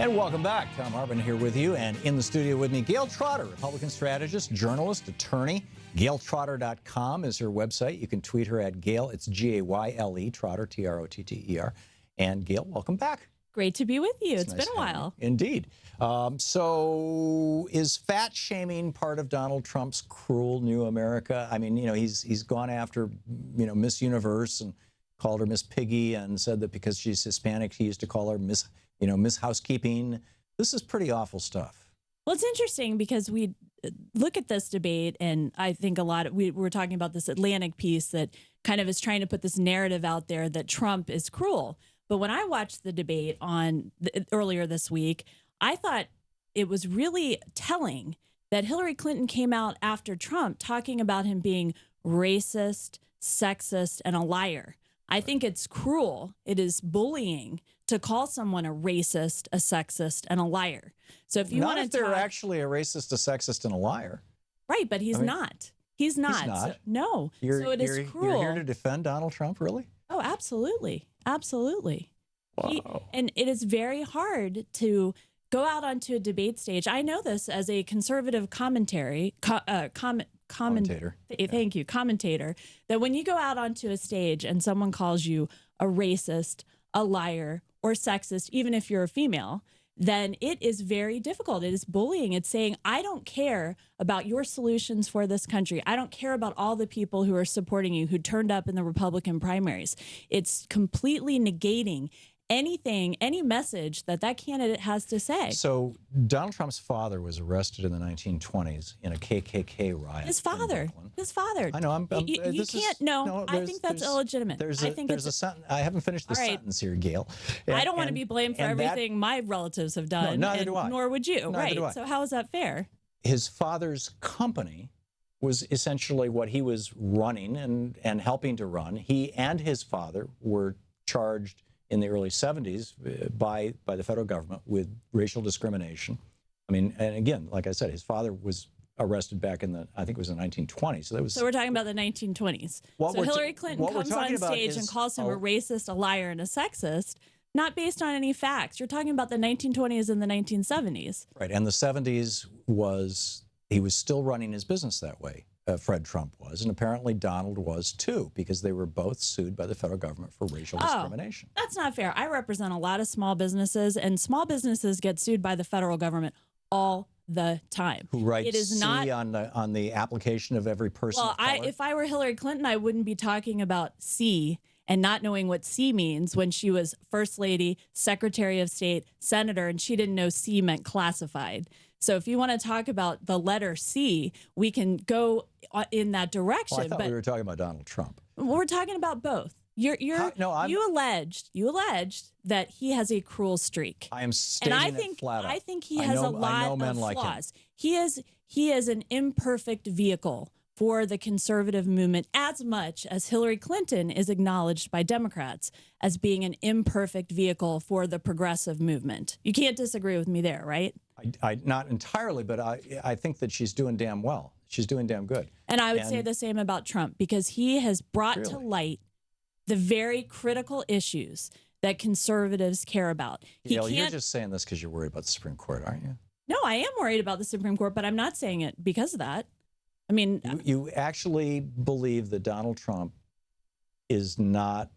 And welcome back. Thom Hartmann here with you, and in the studio with me, Gayle Trotter, Republican strategist, journalist, attorney. GayleTrotter.com is her website. You can tweet her at Gayle. It's Gayle, Trotter, Trotter. And Gayle, welcome back. Great to be with you. It's nice been a while. Indeed. So is fat shaming part of Donald Trump's cruel new America? I mean, you know, he's gone after, you know, Miss Universe and called her Miss Piggy and said that because she's Hispanic, he used to call her Miss Housekeeping. This is pretty awful stuff. Well, it's interesting because we look at this debate, and I think a lot of, we were talking about this Atlantic piece that kind of is trying to put this narrative out there that Trump is cruel. But when I watched the debate earlier this week, I thought it was really telling that Hillary Clinton came out after Trump talking about him being racist, sexist, and a liar. I think it's cruel. It is bullying to call someone a racist, a sexist, and a liar. So if you want to if they're actually a racist, a sexist, and a liar. Right, but he's not. He's not. He's not. So, no. So it is cruel. You're here to defend Donald Trump, really? Oh, absolutely. Absolutely. Wow. And it is very hard to go out onto a debate stage. I know this as a conservative commentator. Thank you, commentator. That when you go out onto a stage and someone calls you a racist, a liar, or sexist, even if you're a female, then it is very difficult. It is bullying. It's saying, I don't care about your solutions for this country. I don't care about all the people who are supporting you, who turned up in the Republican primaries. It's completely negating anything, any message that candidate has to say. So Donald Trump's father was arrested in the 1920s in a KKK riot. His father. I know. You can't. No, I think that's illegitimate. I haven't finished the sentence here, Gayle. I don't want to be blamed for everything my relatives have done. No, neither do I. Nor would you. Right. So how is that fair? His father's company was essentially what he was running and helping to run. He and his father were charged in the early 70s by the federal government with racial discrimination. I mean, and again, like I said, his father was arrested back in I think it was the 1920s. So we're talking about the 1920s. So Hillary Clinton comes on stage and calls him a racist, a liar, and a sexist, not based on any facts. You're talking about the 1920s and the 1970s. Right, and the 70s he was still running his business that way. Fred Trump was, and apparently Donald was too, because they were both sued by the federal government for racial discrimination. That's not fair. I represent a lot of small businesses, and small businesses get sued by the federal government all the time. Who writes C on the application of every person of color? If I were Hillary Clinton, I wouldn't be talking about C and not knowing what C means when she was First Lady, Secretary of State, Senator, and she didn't know C meant classified. So if you want to talk about the letter C, we can go in that direction. Well, I thought we were talking about Donald Trump. We're talking about both. You alleged that he has a cruel streak. I am stating it flat out. I think he has a lot of flaws. He is an imperfect vehicle for the conservative movement, as much as Hillary Clinton is acknowledged by Democrats as being an imperfect vehicle for the progressive movement. You can't disagree with me there, right? Not entirely, but I think that she's doing damn well. She's doing damn good. And I would say the same about Trump, because he has brought to light the very critical issues that conservatives care about. You're just saying this because you're worried about the Supreme Court, aren't you? No, I am worried about the Supreme Court, but I'm not saying it because of that. I mean, you actually believe that Donald Trump is not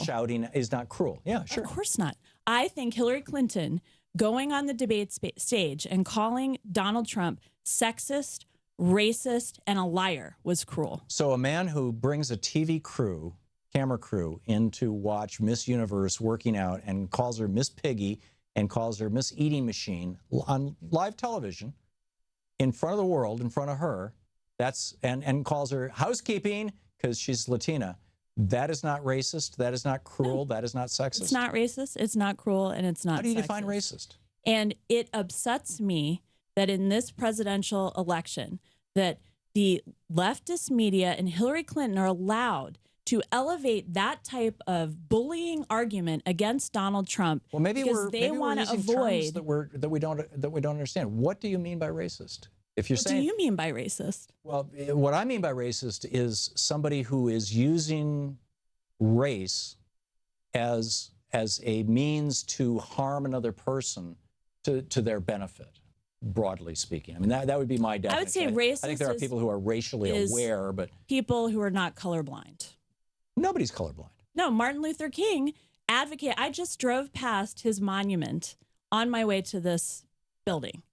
shouting, is not cruel. Yeah, sure. Of course not. I think Hillary Clinton going on the debate stage and calling Donald Trump sexist, racist, and a liar was cruel. So a man who brings a camera crew in to watch Miss Universe working out and calls her Miss Piggy and calls her Miss Eating Machine on live television in front of the world, in front of her, and calls her housekeeping because she's Latina. That is not racist. That is not cruel. No. That is not sexist. It's not racist. It's not cruel. And it's not How do you sexist. define racist? And it upsets me that in this presidential election, that the leftist media and Hillary Clinton are allowed to elevate that type of bullying argument against Donald Trump. Well, maybe they want to avoid terms that we don't understand. What do you mean by racist? If you're saying, what do you mean by racist? Well, what I mean by racist is somebody who is using race as as a means to harm another person to their benefit, broadly speaking. I mean, that would be my definition. I would say racist. I think there are people who are racially aware, but people who are not colorblind. Nobody's colorblind. No, Martin Luther King advocate. I just drove past his monument on my way to this building,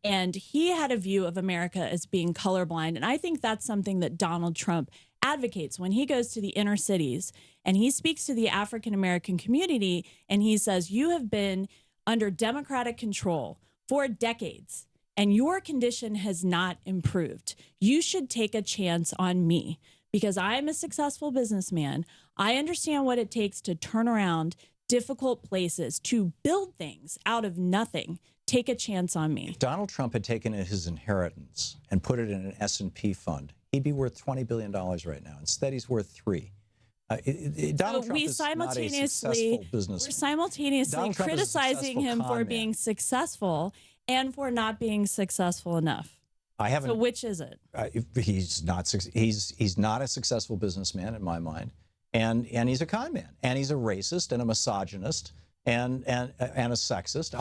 and he had a view of America as being colorblind. And I think that's something that Donald Trump advocates when he goes to the inner cities and he speaks to the African American community, and he says, you have been under Democratic control for decades, and your condition has not improved. You should take a chance on me because I'm a successful businessman. I understand what it takes to turn around difficult places, to build things out of nothing. Take a chance on me. If Donald Trump had taken his inheritance and put it in an S&P fund, he'd be worth $20 billion right now. Instead, he's worth $3 billion. Donald Trump is not a successful businessman. We're simultaneously criticizing him for being successful and for not being successful enough. I haven't. So which is it? He's not a successful businessman in my mind, and he's a con man, and he's a racist and a misogynist and a sexist.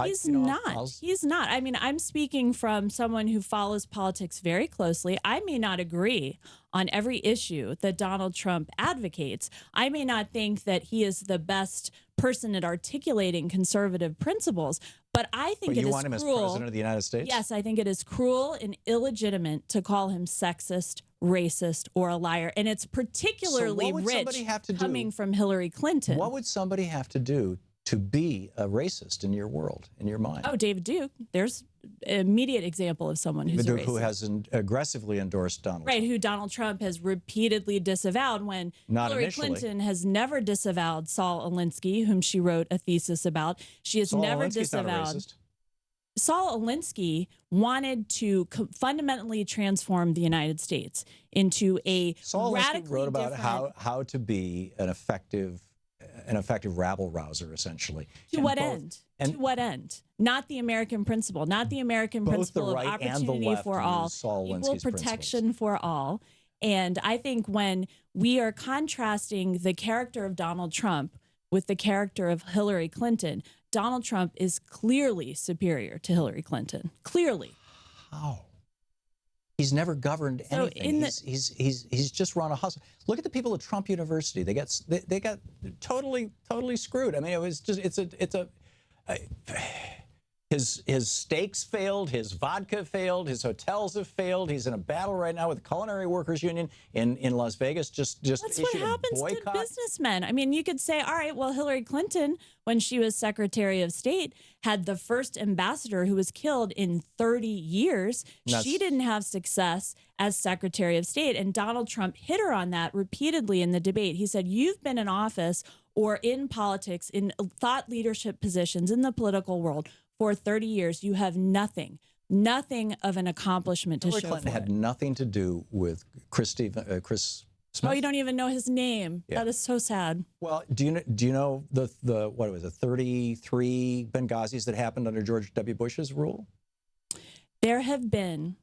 He's not. I mean, I'm speaking from someone who follows politics very closely. I may not agree on every issue that Donald Trump advocates. I may not think that he is the best person at articulating conservative principles, but I think it is cruel. You want him as president of the United States? Yes, I think it is cruel and illegitimate to call him sexist, racist, or a liar. And it's particularly rich coming from Hillary Clinton. What would somebody have to do to be a racist in your world, in your mind? Oh, David Duke. There's an immediate example of someone who's Duke, a racist. who has aggressively endorsed Donald Trump. Right, who Donald Trump has repeatedly disavowed when Hillary Clinton has never disavowed Saul Alinsky, whom she wrote a thesis about. She has never disavowed. Saul Alinsky wanted to fundamentally transform the United States into a Saul radically Alinsky wrote about different... how to be an effective rabble rouser, essentially. To what end? To what end? Not the American principle, not the American principle of opportunity for all, equal protection for all. And I think when we are contrasting the character of Donald Trump with the character of Hillary Clinton, Donald Trump is clearly superior to Hillary Clinton. Clearly. How? He's never governed anything. He's just run a hustle. Look at the people at Trump University. They got totally screwed. I mean, it was just his steaks failed, his vodka failed, his hotels have failed. He's in a battle right now with the Culinary Workers Union in Las Vegas. Just that's what happens to businessmen. I mean, you could say, all right, well, Hillary Clinton, when she was Secretary of State, had the first ambassador who was killed in 30 years. She didn't have success as Secretary of State. And Donald Trump hit her on that repeatedly in the debate. He said, you've been in office or in politics, in thought leadership positions in the political world for 30 years. You have nothing of an accomplishment to show for it. Hillary Clinton had nothing to do with Chris Smith. Oh, you don't even know his name. Yeah. That is so sad. Well, do you know the what was it, 33 Benghazis that happened under George W. Bush's rule? There have been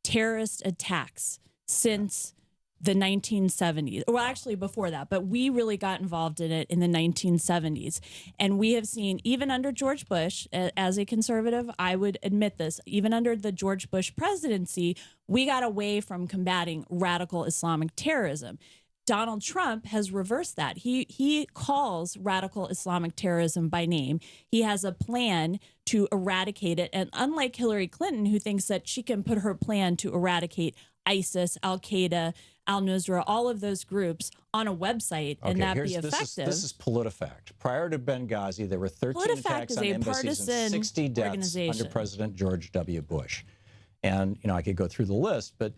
terrorist attacks since the 1970s. Well, actually before that, but we really got involved in it in the 1970s. And we have seen, even under George Bush, as a conservative, I would admit this, even under the George Bush presidency, we got away from combating radical Islamic terrorism. Donald Trump has reversed that. He calls radical Islamic terrorism by name. He has a plan to eradicate it. And unlike Hillary Clinton, who thinks that she can put her plan to eradicate ISIS, Al-Qaeda, Al-Nusra, all of those groups on a website and that be effective. This is PolitiFact. Prior to Benghazi, there were 13 attacks on embassies and 60 deaths under President George W. Bush. And, I could go through the list, but,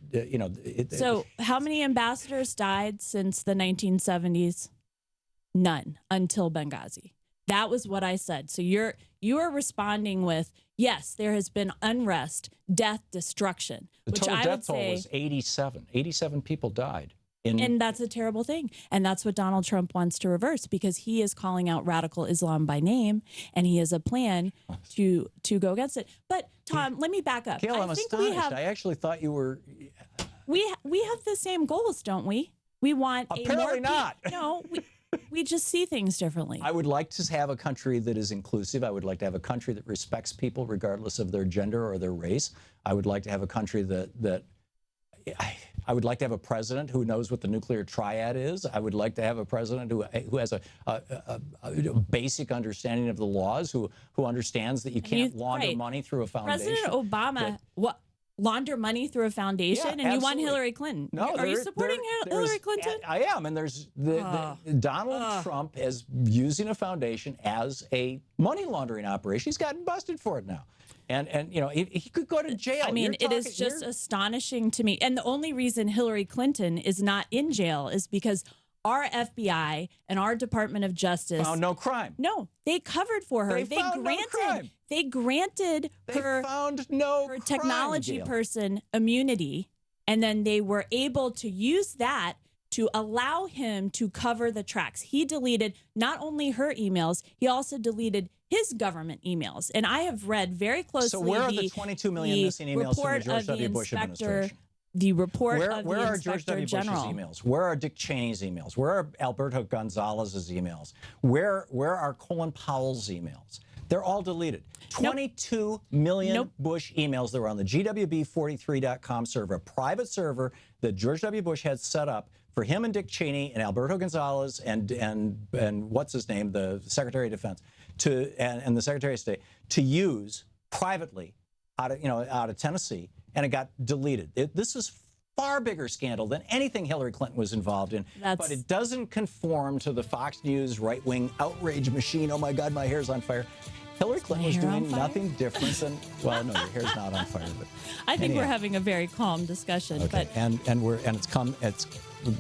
So how many ambassadors died since the 1970s? None until Benghazi. That was what I said. So you are responding with, yes, there has been unrest, death, destruction. The total death toll was 87. 87 people died. And that's a terrible thing. And that's what Donald Trump wants to reverse, because he is calling out radical Islam by name, and he has a plan to go against it. But Thom, let me back up. Gayle, I'm astonished. I actually thought you were. We have the same goals, don't we? We want apparently not. No. We just see things differently. I would like to have a country that is inclusive. I would like to have a country that respects people regardless of their gender or their race. I would like to have a country that I would like to have a president who knows what the nuclear triad is. I would like to have a president who has a basic understanding of the laws, who understands that you can't launder money through a foundation. President Obama, launder money through a foundation, and you want Hillary Clinton? No, are you supporting Hillary Clinton? I am, and there's Donald Trump is using a foundation as a money laundering operation. He's gotten busted for it now. And you know, he could go to jail. I mean, it is just astonishing to me. And the only reason Hillary Clinton is not in jail is because our FBI and our Department of Justice found no crime. No, they covered for her. They granted her technology person immunity, and then they were able to use that to allow him to cover the tracks. He deleted not only her emails, he also deleted his government emails. And I have read very closely. So where are the 22 million missing emails from the George W. Bush administration? The report of the Inspector General. Where are George W. Bush's emails? Where are Dick Cheney's emails? Where are Alberto Gonzalez's emails? Where are Colin Powell's emails? They're all deleted. 22 million Bush emails that were on the GWB43.com server, a private server that George W. Bush had set up for him and Dick Cheney and Alberto Gonzalez and what's his name, the Secretary of Defense, and the Secretary of State to use privately out of Tennessee, and it got deleted. This is far bigger scandal than anything Hillary Clinton was involved in, but it doesn't conform to the Fox News right-wing outrage machine. Oh my God, my hair's on fire. Hillary Clinton was doing nothing different than, well, no, your hair's not on fire, but I think we're having a very calm discussion. Okay, but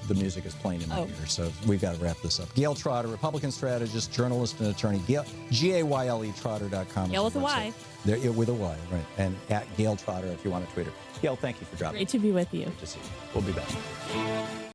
the music is playing in my ear, so we've got to wrap this up. Gayle Trotter, Republican strategist, journalist, and attorney. Gayle Trotter.com. Gayle with a Y. With a Y, right. And at Gayle Trotter if you want to tweet her. Gayle, thank you for dropping. Great to be with you. Great to see you. We'll be back.